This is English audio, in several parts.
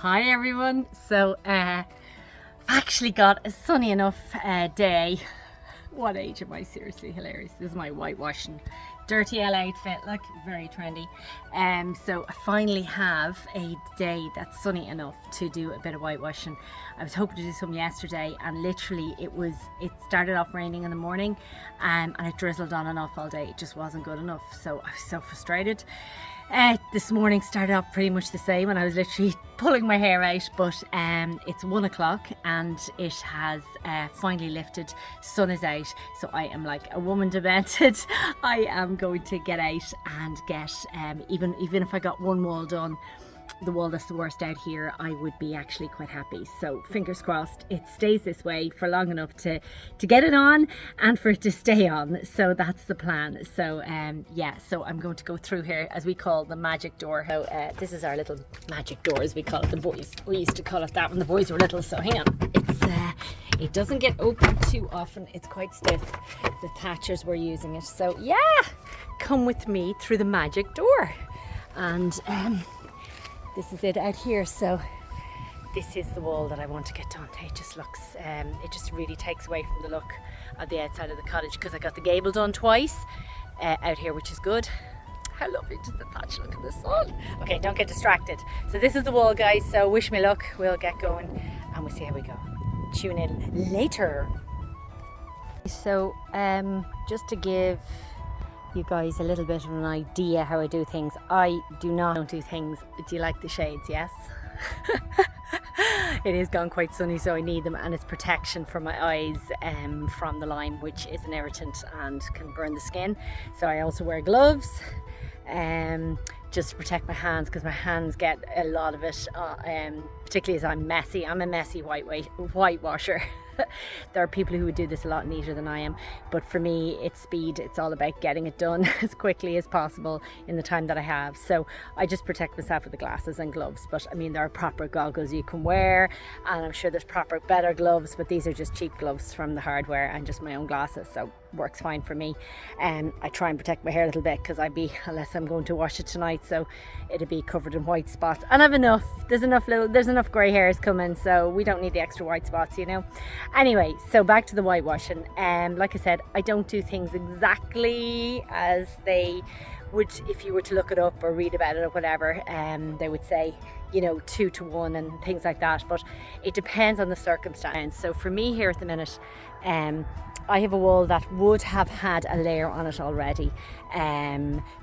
Hi everyone. So actually got a sunny enough day. What age am I? Seriously hilarious. This is my whitewashing dirty L outfit, look, very trendy. So I finally have a day that's sunny enough to do a bit of whitewashing. I was hoping to do some yesterday, and literally it started off raining in the morning, and it drizzled on and off all day. It just wasn't good enough, so I was so frustrated. This morning started off pretty much the same, and I was literally pulling my hair out, but it's 1 o'clock and it has finally lifted. Sun is out, so I am like a woman demented. I am going to get out and get even if I got one wall done, the wall that's the worst out here, I would be actually quite happy. So fingers crossed it stays this way for long enough to get it on and for it to stay on. So that's the plan. So yeah, so I'm going to go through here, as we call the magic door. So this is our little magic door, as we call it. The boys, we used to call it that when the boys were little. So hang on, it doesn't get open too often. It's quite stiff. The thatchers were using it. So yeah, come with me through the magic door. And this is it out here. So this is the wall that I want to get done. It just looks, it just really takes away from the look of the outside of the cottage, because I got the gable done twice out here, which is good. How lovely does the thatch look in the sun? Okay, don't get distracted. So this is the wall, guys. So wish me luck. We'll get going and we'll see how we go. Tune in later. So just to give you guys a little bit of an idea how I do things. I don't do things. Do you like the shades? Yes. It is gone quite sunny, so I need them, and it's protection for my eyes from the lime, which is an irritant and can burn the skin. So I also wear gloves just to protect my hands, because my hands get a lot of it, particularly as I'm messy. I'm a messy whitewasher. There are people who would do this a lot neater than I am, but for me it's speed. It's all about getting it done as quickly as possible in the time that I have. So I just protect myself with the glasses and gloves. But I mean, there are proper goggles you can wear, and I'm sure there's better gloves, but these are just cheap gloves from the hardware and just my own glasses, so works fine for me. I try and protect my hair a little bit, because unless I'm going to wash it tonight, so it'll be covered in white spots, and I've enough. There's enough grey hairs coming, so we don't need the extra white spots, you know. Anyway, so back to the whitewashing. Like I said, I don't do things exactly as they would if you were to look it up or read about it or whatever. They would say, you know, 2 to 1 and things like that, but it depends on the circumstance. So for me here at the minute, I have a wall that would have had a layer on it already.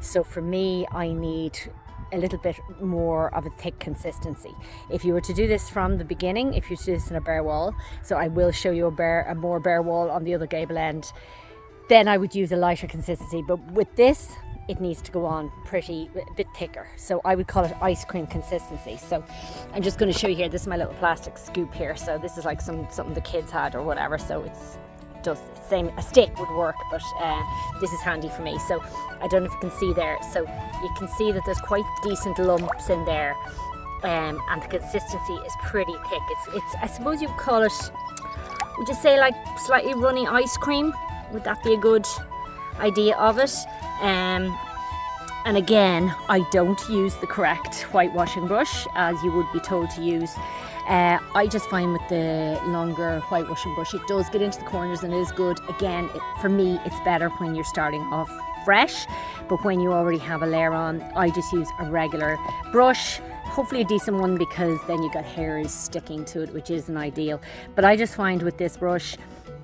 So for me, I need a little bit more of a thick consistency. If you were to do this from the beginning, if you do this in a bare wall, so I will show you a more bare wall on the other gable end, then I would use a lighter consistency. But with this, it needs to go on a bit thicker. So I would call it ice cream consistency. So I'm just going to show you here. This is my little plastic scoop here. So this is like something the kids had or whatever. So it's just the same. A stick would work, but this is handy for me. So I don't know if you can see there. So you can see that there's quite decent lumps in there, and the consistency is pretty thick. It's I suppose you'd call it, would you say, like slightly runny ice cream? Would that be a good idea of it? And again, I don't use the correct whitewashing brush, as you would be told to use. I just find with the longer whitewashing brush, it does get into the corners and it is good. Again, for me, it's better when you're starting off fresh, but when you already have a layer on, I just use a regular brush, hopefully a decent one, because then you got hairs sticking to it, which isn't ideal. But I just find with this brush,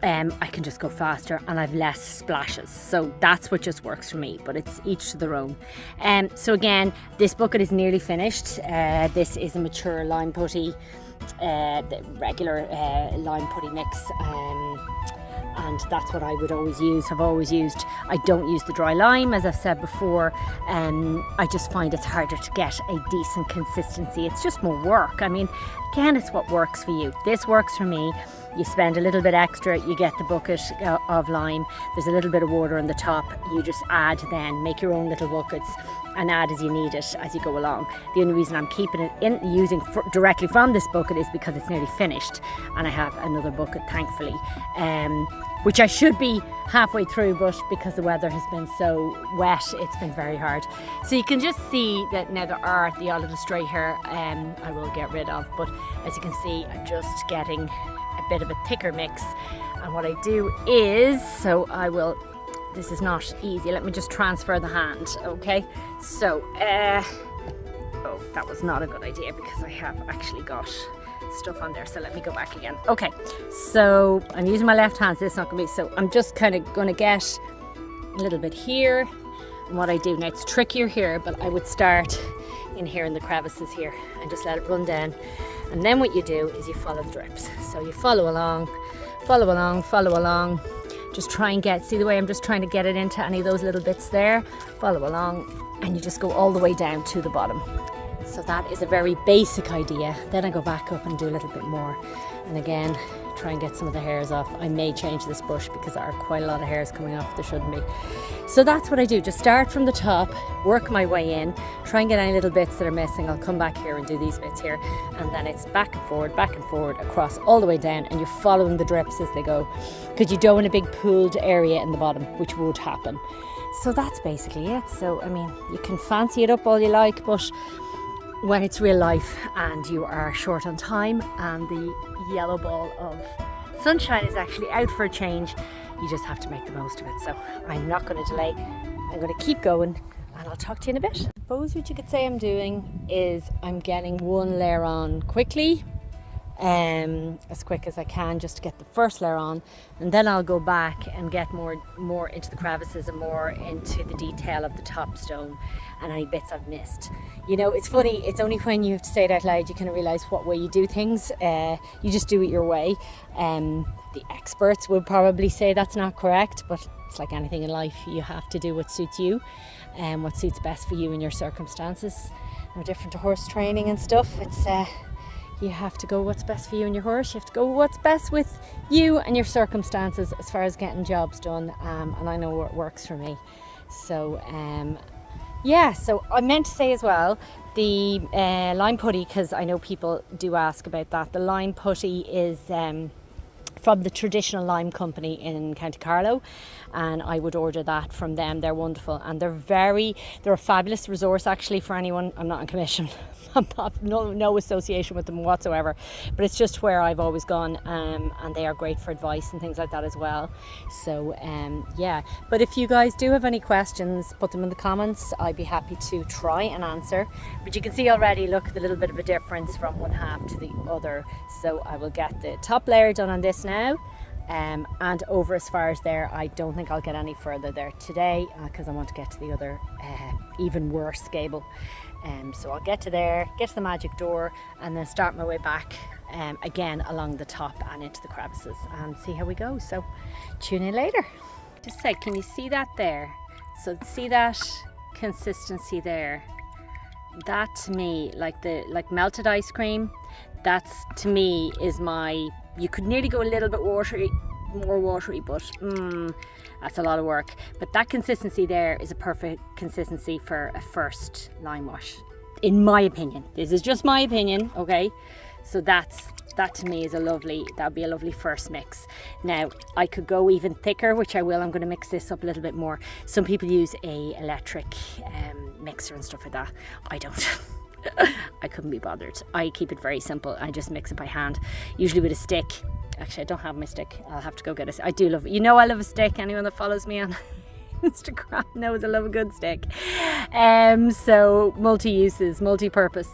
I can just go faster and I've less splashes, so that's what just works for me, but it's each to their own. So again, this bucket is nearly finished. This is a mature lime putty, the regular lime putty mix, and that's what I would always use, have always used. I don't use the dry lime, as I've said before. I just find it's harder to get a decent consistency. It's just more work. I mean, again, it's what works for you. This works for me. You spend a little bit extra, you get the bucket of lime, there's a little bit of water on the top, you just add then, make your own little buckets and add as you need it as you go along. The only reason I'm keeping it in using directly from this bucket is because it's nearly finished and I have another bucket thankfully, which I should be halfway through, but because the weather has been so wet, it's been very hard. So you can just see that now there are the odd little stray hair I will get rid of, but as you can see, I'm just getting a bit of a thicker mix. And what I do is, so I will, this is not easy, let me just transfer the hand, okay? So, oh, that was not a good idea because I have actually got stuff on there, so let me go back again. Okay, so I'm using my left hand, so it's not gonna be, so I'm just kind of gonna get a little bit here. And what I do now, it's trickier here, but I would start in here in the crevices here and just let it run down. And then what you do is you follow the drips. So you follow along, follow along, follow along. Just try and get, see the way I'm just trying to get it into any of those little bits there. Follow along and you just go all the way down to the bottom. So that is a very basic idea. Then I go back up and do a little bit more. And again, try and get some of the hairs off. I may change this bush because there are quite a lot of hairs coming off, there shouldn't be. So that's what I do, just start from the top, work my way in, try and get any little bits that are missing. I'll come back here and do these bits here. And then it's back and forward, across all the way down, and you're following the drips as they go. Because you don't want a big pooled area in the bottom, which would happen. So that's basically it. So, I mean, you can fancy it up all you like, but when it's real life and you are short on time and the yellow ball of sunshine is actually out for a change, you just have to make the most of it. So I'm not going to delay, I'm going to keep going and I'll talk to you in a bit. I suppose what you could say I'm doing is I'm getting one layer on quickly, as quick as I can, just to get the first layer on, and then I'll go back and get more into the crevices and more into the detail of the top stone and any bits I've missed. You know, it's funny, it's only when you have to say it out loud you kind of realise what way you do things. You just do it your way. The experts would probably say that's not correct, but it's like anything in life, you have to do what suits you and what suits best for you in your circumstances. No different to horse training and stuff. It's you have to go what's best for you and your horse. You have to go what's best with you and your circumstances as far as getting jobs done, and I know what works for me. So yeah, so I meant to say as well, the lime putty, because I know people do ask about that. The lime putty is from the traditional lime company in County Carlow, and I would order that from them. They're wonderful and they're a fabulous resource actually for anyone. I'm not on commission. I'm not, no association with them whatsoever, but it's just where I've always gone, and they are great for advice and things like that as well. So yeah, but if you guys do have any questions, put them in the comments. I'd be happy to try and answer. But you can see already, look, the little bit of a difference from one half to the other. So I will get the top layer done on this now, and over as far as there. I don't think I'll get any further there today because I want to get to the other even worse gable. So I'll get to there, get to the magic door, and then start my way back again along the top and into the crevices and see how we go. So tune in later. Just say, can you see that there? So see that consistency there? That to me, like melted ice cream, that's to me is my, you could nearly go a little bit more watery, but that's a lot of work. But that consistency there is a perfect consistency for a first lime wash, in my opinion. This is just my opinion, okay? So that to me is that'd be a lovely first mix. Now I could go even thicker, which I will. I'm going to mix this up a little bit more. Some people use a electric mixer and stuff like that. I don't. I couldn't be bothered. I keep it very simple. I just mix it by hand, usually with a stick. Actually, I don't have my stick. I'll have to go get it. I do love it. You know I love a stick. Anyone that follows me on Instagram knows I love a good stick. So multi-uses, multi-purpose.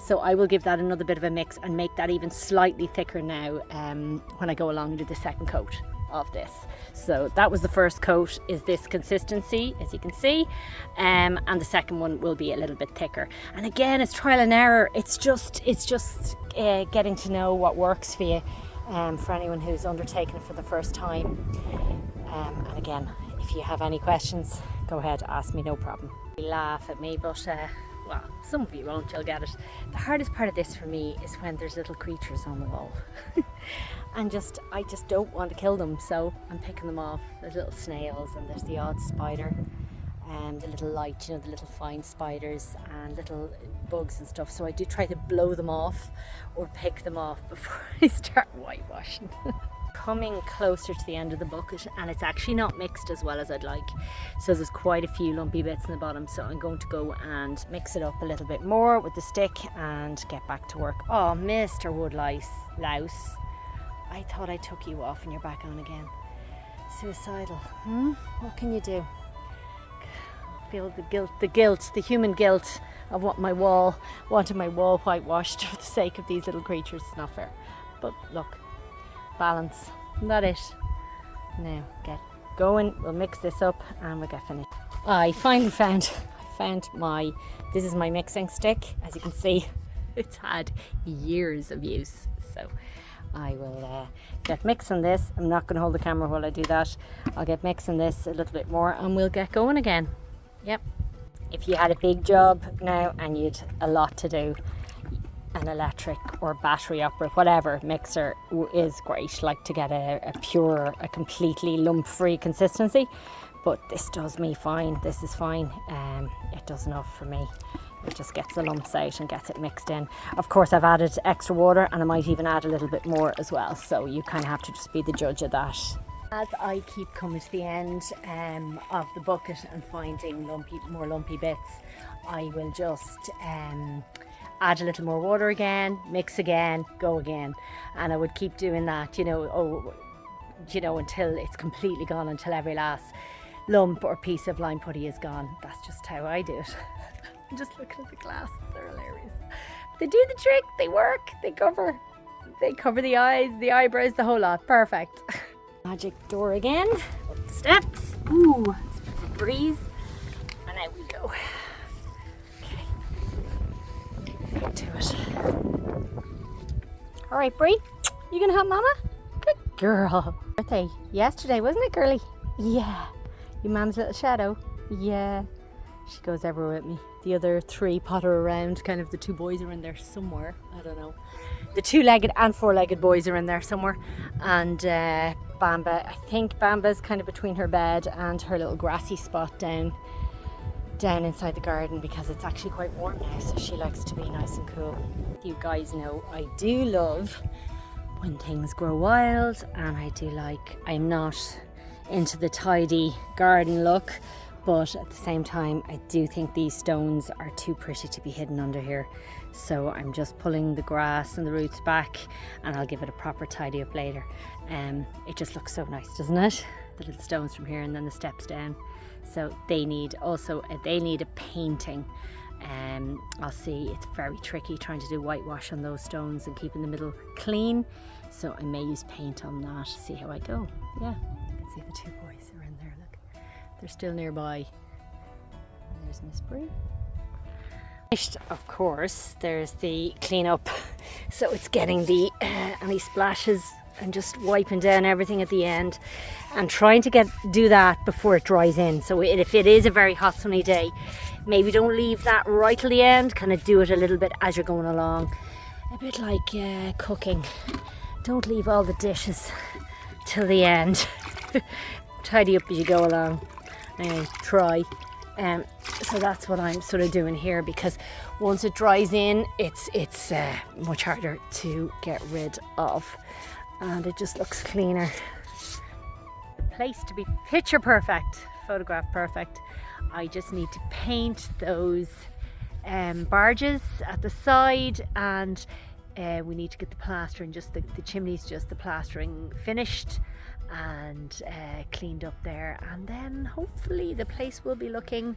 So I will give that another bit of a mix and make that even slightly thicker now when I go along and do the second coat of this. So that was the first coat, is this consistency, as you can see, and the second one will be a little bit thicker. And again, it's trial and error. It's just getting to know what works for you. For anyone who's undertaken it for the first time. And again, if you have any questions, go ahead, ask me, no problem. You laugh at me, but well, some of you won't, you'll get it. The hardest part of this for me is when there's little creatures on the wall. And I just don't want to kill them, so I'm picking them off. There's little snails and there's the odd spider, and the little light, the little fine spiders and little bugs and stuff. So I do try to blow them off or pick them off before I start whitewashing. Coming closer to the end of the bucket, and it's actually not mixed as well as I'd like, so there's quite a few lumpy bits in the bottom, so I'm going to go and mix it up a little bit more with the stick and get back to work. Oh, Mr. Woodlouse, I thought I took you off and you're back on again. Suicidal. What can you do? Feel the human guilt of wanting my wall whitewashed for the sake of these little creatures. It's not fair. But look, balance. Isn't that it? Now get going. We'll mix this up and we'll get finished. I finally found this is my mixing stick. As you can see, it's had years of use. So I will get mixing this. I'm not going to hold the camera while I do that. I'll get mixing this a little bit more and we'll get going again. Yep. If you had a big job now and you'd a lot to do, an electric or battery operated, whatever, mixer is great, like to get a completely lump-free consistency. But this does me fine. This is fine. It does enough for me. It just gets the lumps out and gets it mixed in. Of course, I've added extra water and I might even add a little bit more as well. So you kind of have to just be the judge of that. As I keep coming to the end of the bucket and finding more lumpy bits, I will just add a little more water again, mix again, go again. And I would keep doing that, until it's completely gone, until every last lump or piece of lime putty is gone. That's just how I do it. I'm just looking at the glasses, they're hilarious. They do the trick, they work, they cover the eyes, the eyebrows, the whole lot. Perfect. Magic door again, up the steps. Ooh, it's a bit of a breeze. And out we go. Okay, into it. All right, Brie, you gonna help Mama? Good girl. Birthday yesterday, wasn't it, girly? Yeah. Your Mum's little shadow? Yeah. She goes everywhere with me. The other three potter around, kind of the two boys are in there somewhere. I don't know. The two-legged and four-legged boys are in there somewhere. And Bamba, I think Bamba's kind of between her bed and her little grassy spot down inside the garden, because it's actually quite warm now, so she likes to be nice and cool. You guys know I do love when things grow wild, and I'm not into the tidy garden look, but at the same time I do think these stones are too pretty to be hidden under here, so I'm just pulling the grass and the roots back, and I'll give it a proper tidy up later. It just looks so nice, doesn't it? The little stones from here and then the steps down, so they need a painting. I'll see, it's very tricky trying to do whitewash on those stones and keeping the middle clean, so I may use paint on that, see how I go. Yeah, you can see the two boys are in there, look. They're still nearby. There's Miss Brie. Of course, there's the clean up. So it's getting the any splashes and just wiping down everything at the end and trying to do that before it dries in. So if it is a very hot sunny day, maybe don't leave that right till the end, kind of do it a little bit as you're going along. A bit like cooking. Don't leave all the dishes till the end. Tidy up as you go along. Try. So that's what I'm sort of doing here, because once it dries in, it's much harder to get rid of, and it just looks cleaner. The place to be picture perfect, photograph perfect. I just need to paint those barges at the side, and we need to get the plastering, just the chimneys, just the plastering finished and cleaned up there, and then hopefully the place will be looking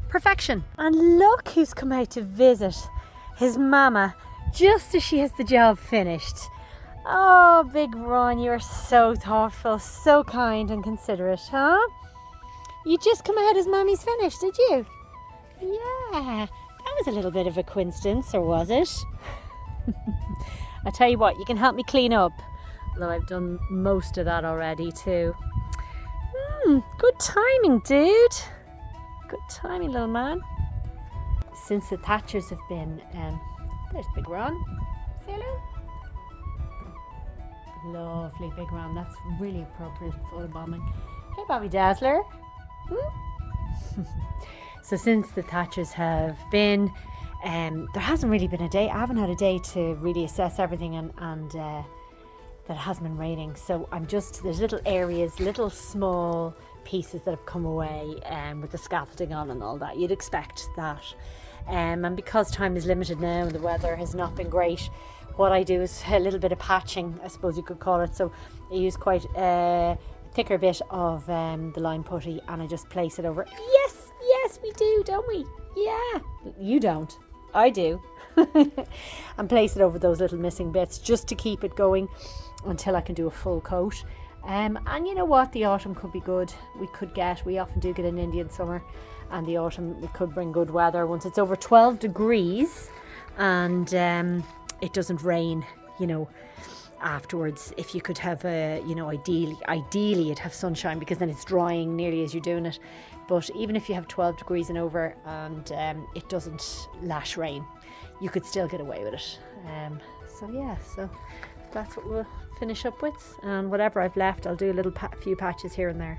perfection. And look who's come out to visit his mama just as she has the job finished. Oh, Big Ron, you're so thoughtful, so kind and considerate, huh? You just come out as Mommy's finished, did you? Yeah, that was a little bit of a coincidence, or was it? I tell you what, you can help me clean up, although I've done most of that already too. Good timing, dude. Good timing, little man. since the thatchers have been, there's Big Ron. Say hello. Lovely Big Ron. That's really appropriate for bombing. Hey, Bobby Dazzler. So since the thatchers have been, there hasn't really been a day. I haven't had a day to really assess everything, and that it hasn't been raining. So there's little areas, little small pieces that have come away with the scaffolding on and all that. You'd expect that. And because time is limited now and the weather has not been great, what I do is a little bit of patching, I suppose you could call it. So I use quite a thicker bit of the lime putty, and I just place it over. Yes, we do, don't we? Yeah, you don't. I do. And place it over those little missing bits just to keep it going until I can do a full coat. And you know what? The autumn could be good. We often do get an Indian summer, and the autumn, it could bring good weather once it's over 12 degrees and it doesn't rain, afterwards. If you could have ideally you'd have sunshine, because then it's drying nearly as you're doing it. But even if you have 12 degrees and over and it doesn't lash rain, you could still get away with it. So that's what we'll finish up with, and whatever I've left, I'll do a few patches here and there.